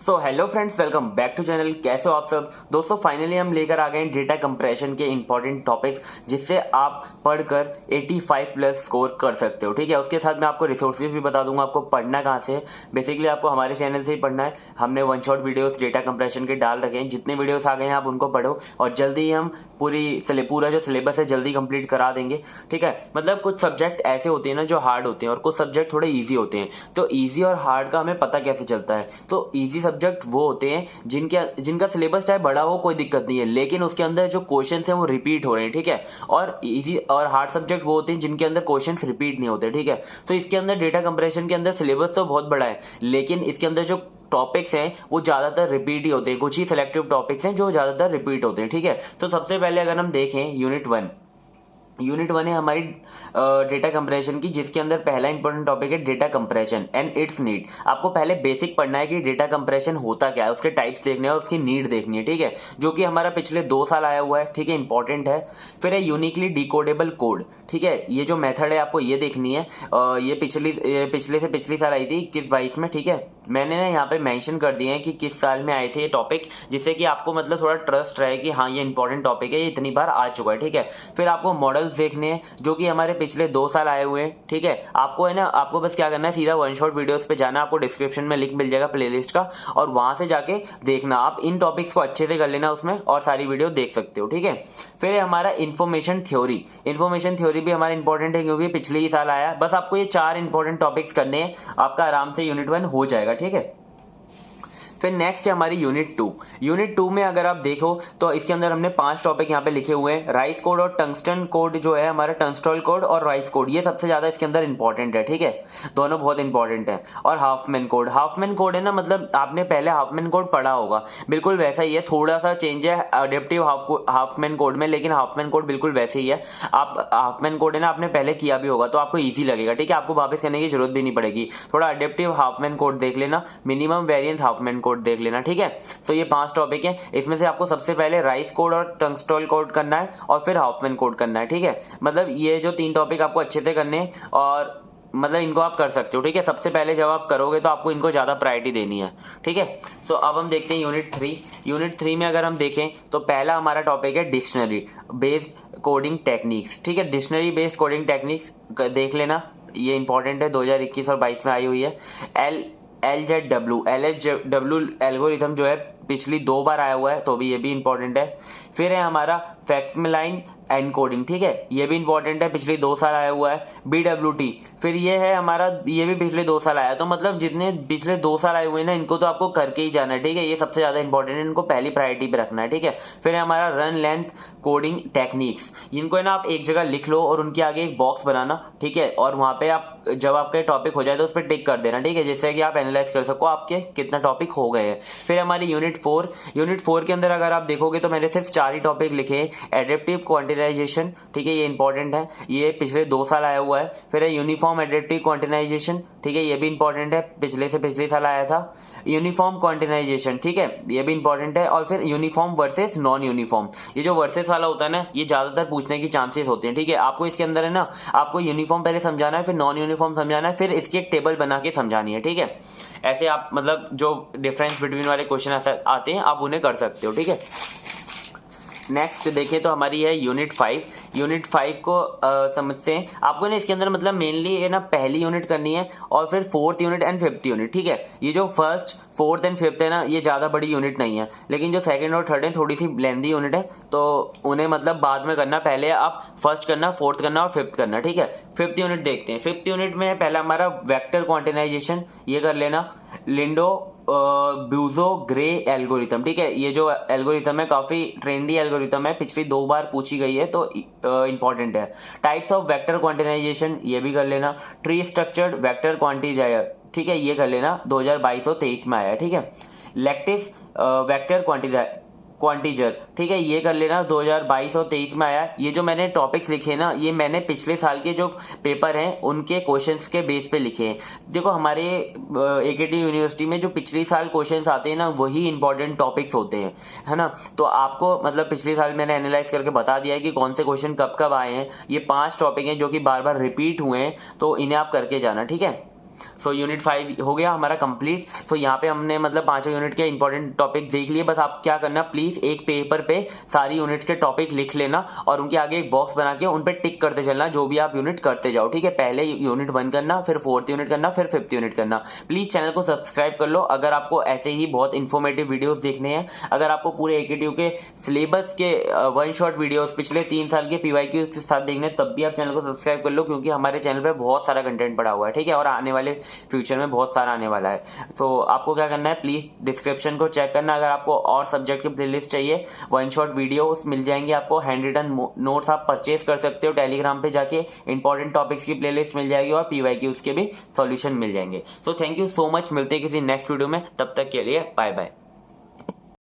So hello friends, welcome back to channel. कैसे हो आप सब दोस्तों? फाइनली हम लेकर आ गए हैं डेटा कंप्रेशन के इंपॉर्टेंट टॉपिक्स, जिससे आप पढ़कर 85 प्लस स्कोर कर सकते हो। ठीक है, उसके साथ मैं आपको रिसोर्सेज भी बता दूंगा आपको पढ़ना कहाँ से है। बेसिकली आपको हमारे चैनल से ही पढ़ना है। हमने one shot videos data compression के डाल रखे हैं। जितने वीडियोस आ गए हैं आप उनको पढ़ो, और जल्दी ही हम पूरा जो सिलेबस है जल्दी कंप्लीट करा देंगे। ठीक है, मतलब कुछ सब्जेक्ट ऐसे होते हैं ना जो हार्ड होते हैं, और कुछ सब्जेक्ट थोड़े ईजी होते हैं। तो ईजी और हार्ड का हमें पता कैसे चलता है? तो ईजी सब्जेक्ट वो होते हैं जिनका सिलेबस चाहे बड़ा हो, कोई दिक्कत नहीं है, लेकिन उसके अंदर जो क्वेश्चंस हैं वो रिपीट हो रहे हैं। ठीक है, और इजी और हार्ड सब्जेक्ट वो होते हैं जिनके अंदर क्वेश्चंस रिपीट नहीं होते। ठीक है, तो इसके अंदर डेटा कंप्रेशन के अंदर सिलेबस तो बहुत बड़ा है, लेकिन इसके अंदर जो टॉपिक्स हैं वो ज्यादातर रिपीट ही होते हैं। कुछ ही सिलेक्टिव टॉपिक्स हैं जो ज्यादातर रिपीट होते हैं। ठीक है, तो सबसे पहले अगर हम देखें यूनिट वन है हमारी डेटा कंप्रेशन की, जिसके अंदर पहला इंपॉर्टेंट टॉपिक है data compression and it's need. आपको पहले बेसिक पढ़ना है कि डेटा कंप्रेशन होता क्या है, उसके टाइप्स देखने हैं और उसकी नीड देखनी है। ठीक है, जो कि हमारा पिछले 2 साल आया हुआ है। ठीक है, इंपॉर्टेंट है। फिर है यूनिकली डिकोडेबल कोड। ठीक है, ये जो मेथड है आपको ये देखनी है। ये पिछले से पिछली साल आई थी 21-22 में। ठीक है, मैंने ना यहाँ पे मेंशन कर दिए हैं कि किस साल में आए थे ये टॉपिक, जिससे कि आपको मतलब थोड़ा ट्रस्ट रहे कि हाँ ये इंपॉर्टेंट टॉपिक है, ये इतनी बार आ चुका है। ठीक है, फिर आपको मॉडल्स देखने हैं जो कि हमारे पिछले 2 साल आए हुए हैं। ठीक है, आपको है ना, आपको बस क्या करना है, सीधा वन शॉट वीडियोस पे जाना। आपको डिस्क्रिप्शन में लिंक मिल जाएगा प्लेलिस्ट का, और वहां से जाके देखना। आप इन टॉपिक्स को अच्छे से कर लेना उसमें, और सारी वीडियो देख सकते हो। ठीक है, फिर है हमारा इन्फॉर्मेशन थ्योरी भी हमारा इंपॉर्टेंट है, क्योंकि पिछले ही साल आया। बस आपको ये 4 इंपॉर्टेंट टॉपिक्स करने हैं, आपका आराम से यूनिट 1 हो जाएगा। ठीक है, फिर नेक्स्ट है हमारी यूनिट 2 में अगर आप देखो तो इसके अंदर हमने 5 टॉपिक यहाँ पे लिखे हुए हैं। राइस कोड और टंगस्टन कोड जो है हमारा, टंगस्टॉल कोड और राइस कोड, ये सबसे ज्यादा इसके अंदर इंपॉर्टेंट है। ठीक है, दोनों बहुत इंपॉर्टेंट है। और हाफमैन कोड है ना, मतलब आपने पहले हाफमैन कोड पढ़ा होगा, बिल्कुल वैसा ही है। थोड़ा सा चेंज है अडेप्टिव हाफमैन कोड में, लेकिन हाफमैन कोड बिल्कुल वैसे ही है। आप हाफमैन कोड है ना, आपने पहले किया भी होगा, तो आपको ईजी लगेगा। ठीक है, आपको वापस करने की जरूरत भी नहीं पड़ेगी। थोड़ा अडेप्टिव हाफमैन कोड देख लेना, मिनिमम वेरिएंस हाफमैन कोड देख लेना। ठीक है, तो ये 5 टॉपिक हैं। इसमें से आपको सबसे पहले राइस कोड और टंगस्टॉल कोड करना है, और फिर हाफमैन कोड करना है। ठीक है, मतलब ये जो 3 टॉपिक आपको अच्छे से करने हैं, और मतलब इनको आप कर सकते हो। ठीक है, सबसे पहले जब आप करोगे तो आपको इनको ज्यादा प्रायोरिटी देनी है। ठीक है, सो अब हम देखते हैं यूनिट 3 में अगर हम देखें तो पहला हमारा टॉपिक है डिक्शनरी बेस्ड कोडिंग टेक्निक्स। ठीक है, डिक्शनरी बेस्ड कोडिंग टेक्निक्स देख लेना, ये इंपॉर्टेंट है, 2021 और 22 में आई हुई है। LZW एल्गोरिथम जो है पिछली 2 बार आया हुआ है, तो भी ये भी इंपॉर्टेंट है। फिर है हमारा फैक्समिलाइन एनकोडिंग। ठीक है, ये भी इंपॉर्टेंट है, पिछले 2 साल आया हुआ है। BWT, फिर ये है हमारा, ये भी पिछले 2 साल आया। तो मतलब जितने पिछले 2 साल आए हुए हैं ना, इनको तो आपको करके ही जाना है। ठीक है, ये सबसे ज्यादा इंपॉर्टेंट है, इनको पहली प्रायोरिटी पे रखना है। ठीक है, फिर है हमारा रन लेंथ कोडिंग टेक्निक्स। इनको है ना आप एक जगह लिख लो और उनके आगे एक बॉक्स बनाना। ठीक है, और वहां पे आप जब आपका टॉपिक हो जाए तो उस पर टिक कर देना। ठीक है, जिससे कि आप एनालाइज कर सको आपके कितना टॉपिक हो गए हैं। फिर हमारी यूनिट 4 के अंदर अगर आप देखोगे तो मैंने सिर्फ 4 ही टॉपिक लिखे हैं। एडेप्टिव क्वांटिटाइजेशन, ठीक है, ये इंपॉर्टेंट है, ये पिछले 2 साल आया हुआ है। फिर है यूनिफॉर्म एडेप्टिव क्वांटिटाइजेशन। ठीक है, ये भी इंपॉर्टेंट है, पिछले साल आया था। यूनिफॉर्म क्वांटिटाइजेशन, ठीक है, ये भी इंपॉर्टेंट है। और फिर यूनिफॉर्म वर्सेस नॉन यूनिफॉर्म, ये जो वर्सेस वाला होता है ना, ये ज्यादातर पूछने की चांसेस होते हैं। ठीक है, आपको इसके अंदर है ना, आपको यूनिफॉर्म पहले समझाना है, फिर नॉन यूनिफॉर्म समझाना है, फिर इसकी एक टेबल बना के समझानी है। ठीक है, ऐसे आप मतलब जो डिफरेंस बिटवीन वाले क्वेश्चन आते हैं आप उन्हें कर सकते हो। ठीक है, नेक्स्ट देखें तो हमारी है यूनिट 5 को समझते हैं। आपको ना इसके अंदर मतलब मेनली है ना पहली यूनिट करनी है, और फिर 4th unit and 5th unit. ठीक है, ये जो 1st 4th एंड 5th है ना, ये ज्यादा बड़ी यूनिट नहीं है, लेकिन जो 2nd और 3rd है थोड़ी सी लेंदी यूनिट है, तो उन्हें मतलब बाद में करना। पहले आप 1st करना, 4th करना और 5th करना। ठीक है, 5th यूनिट देखते हैं। 5th यूनिट में पहला हमारा वेक्टर क्वांटिटाइजेशन, ये कर लेना। Linde Buzo Gray algorithm. ठीक है, ये जो एल्गोरिथम है काफी ट्रेंडी एल्गोरिथम है, पिछली 2 बार पूछी गई है, तो इंपॉर्टेंट है। टाइप्स ऑफ वेक्टर क्वांटिटाइजेशन, ये भी कर लेना। ट्री स्ट्रक्चर्ड वेक्टर क्वांटिजायर, ठीक है, ये कर लेना, 2022 और 23 में आया। ठीक है, लैक्टिस वेक्टर क्वांटिजर, ठीक है, ये कर लेना, 2022 और 23 में आया। ये जो मैंने टॉपिक्स लिखे ना, ये मैंने पिछले साल के जो पेपर हैं उनके क्वेश्चंस के बेस पे लिखे हैं। देखो हमारे AKT यूनिवर्सिटी में जो पिछले साल क्वेश्चंस आते हैं ना, वही इंपॉर्टेंट टॉपिक्स होते हैं, है ना। तो आपको मतलब पिछले साल मैंने एनालाइज करके बता दिया है कि कौन से क्वेश्चन कब कब आए हैं। ये 5 टॉपिक हैं जो कि बार बार रिपीट हुए हैं, तो इन्हें आप करके जाना। ठीक है, सो यूनिट 5 हो गया हमारा कंप्लीट। सो यहाँ पे हमने मतलब 5 यूनिट के इंपॉर्टेंट टॉपिक देख लिए। बस आप क्या करना, प्लीज एक पेपर पे सारी यूनिट के टॉपिक लिख लेना और उनके आगे एक बॉक्स बना के उन पे टिक करते चलना जो भी आप यूनिट करते जाओ, ठीक है। पहले यूनिट 1 करना, फिर 4th यूनिट करना, फिर 5th यूनिट करना। प्लीज चैनल को सब्सक्राइब कर लो अगर आपको ऐसे ही बहुत इंफॉर्मेटिव वीडियोस देखने हैं। अगर आपको पूरे एकेटीयू के सिलेबस के वन शॉट वीडियोस पिछले 3 साल के पीवाईक्यू के साथ देखने, तब भी आप चैनल को सब्सक्राइब कर लो, क्योंकि हमारे चैनल पे बहुत सारा कंटेंट पड़ा हुआ है, ठीक है। और आने वाले फ्यूचर में बहुत सारा आने वाला है। तो आपको क्या करना है, प्लीज डिस्क्रिप्शन को चेक करना। अगर आपको और सब्जेक्ट की प्लेलिस्ट चाहिए, वन शॉट वीडियोस मिल जाएंगे आपको, हैंड रिटन नोट्स आप परचेज कर सकते हो टेलीग्राम पे जाके, इंपॉर्टेंट टॉपिक्स की प्लेलिस्ट मिल जाएगी और पीवाईक्यूज के भी सॉल्यूशन मिल जाएंगे। So thank you so much, मिलते हैं किसी नेक्स्ट वीडियो में, तब तक के लिए बाय बाय।